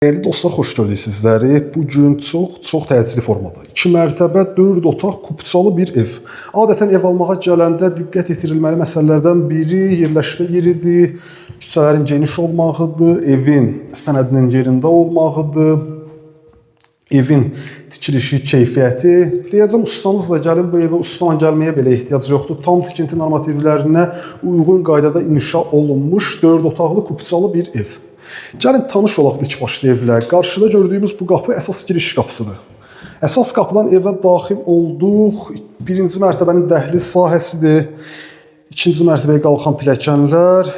Dəyərli dostlar, xoş gördük sizləri. Bugün çox təcili formada 2 mərtəbə, 4 otaq, kupçalı bir ev. Adətən ev almağa gələndə diqqət yetirilməli məsələlərdən biri yerləşmə yeridir, küçələrin geniş olmağıdır, evin sənədinin yerində olmağıdır, evin tikilişi, keyfiyyəti. Deyəcəm, ustanızla gəlin bu evə, ustala gəlməyə belə ehtiyac yoxdur. Tam tikinti normativlərinə uyğun qaydada inşa olunmuş 4 otaqlı kupçalı bir ev. Gəlin tanış olaq ilk başda evlə. Qarşıda gördüyümüz bu qapı əsas giriş qapısıdır. Əsas qapıdan evə daxil olduq. Birinci mərtəbənin dəhliz sahəsidir. İkinci mərtəbəyə qalxan pilləkənlər.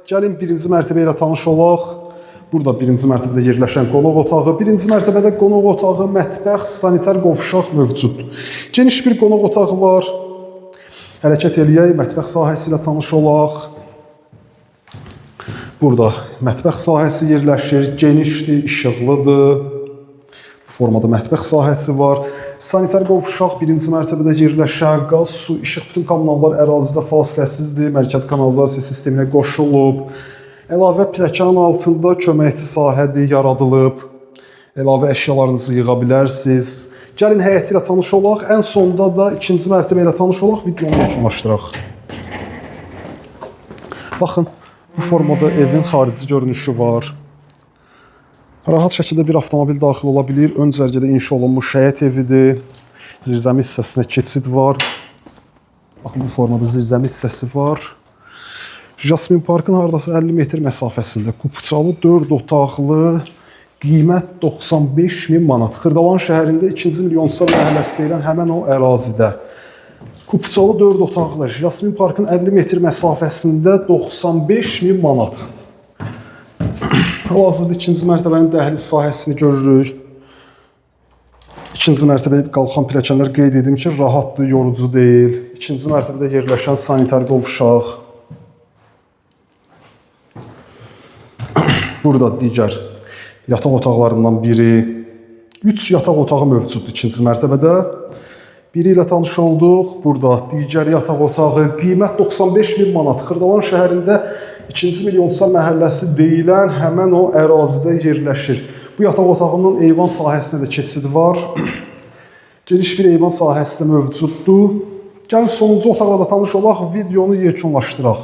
Gəlin birinci mərtəbə ilə tanış olaq. Burada birinci mərtəbədə yerləşən qonaq otağı. Birinci mərtəbədə qonaq otağı, mətbəx, sanitar qovşaq mövcuddur. Geniş bir qonaq otağı var. Hərəkət eləyək, mətbəx sahəsi ilə tanış olaq. Burada mətbəx sahəsi yerləşir, genişdir, işıqlıdır. Bu formada mətbəx sahəsi var. Sanitar qovşaq birinci mərtəbədə yerləşən, qaz, su, işıq, bütün kommunallar ərazidə fasiləsizdir, mərkəz kanalizasiya sisteminə qoşulub. Əlavə pilləkənin altında köməkçi sahədir, yaradılıb. Əlavə əşyalarınızı yığa bilərsiniz. Gəlin həyəti ilə tanış olaq. Ən sonda da ikinci mərtəbə ilə tanış olaq, videonu yekunlaşdıraq. Baxın. Bu formada evin xarici görünüşü var. Rahat şəkildə bir avtomobil daxil ola bilir. Ön cərgədə inşa olunmuş həyət evidir. Zirzəmi hissəsinə keçid var. Baxın, bu formada zirzəmi hissəsi var. Jasmin Parkın hardasa 50 metr məsafəsində kupçalı 4 otaqlı, qiymət 95.000 manat. Xırdalan şəhərində 2-ci Milyonçular məhəlləsi deyilən həmən o ərazidə. Kupçalı 4 otaqlı, Jasmin Parkın 50 metr məsafəsində 95.000 manat. Hal-hazırda ikinci mərtəbənin dəhliz sahəsini görürük. İkinci mərtəbəyə qalxan pilləkənlər qeyd edim ki, rahatdır, yorucu deyil. İkinci mərtəbədə yerləşən sanitar qovşaq. Burada digər yataq otaqlarından biri. 3 yataq otağı mövcuddur ikinci mərtəbədə. Biri ilə tanış olduq. Burada digər yataq otağı, qiymət 95.000 manat. Xırdalan şəhərində 2-ci Milyonçular məhəlləsi deyilən həmən o ərazidə yerləşir. Bu yataq otağının eyvan sahəsinə də keçid var. Geniş bir eyvan sahəsi də mövcuddur. Gəlin sonuncu otaqla da tanış olaq, videonu yekunlaşdıraq.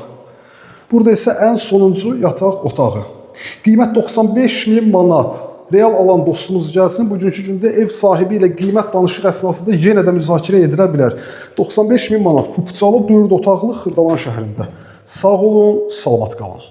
Burada isə ən sonuncu yataq otağı. Qiymət 95.000 manat. Real alan dostumuz gəlsin, bugünkü gündə ev sahibi ilə qiymət danışıq əsnasında yenə də müzakirə edilə bilər. 95.000 manat kupçalı 4 otaqlı Xırdalan şəhərində. Sağ olun, salamat qalın.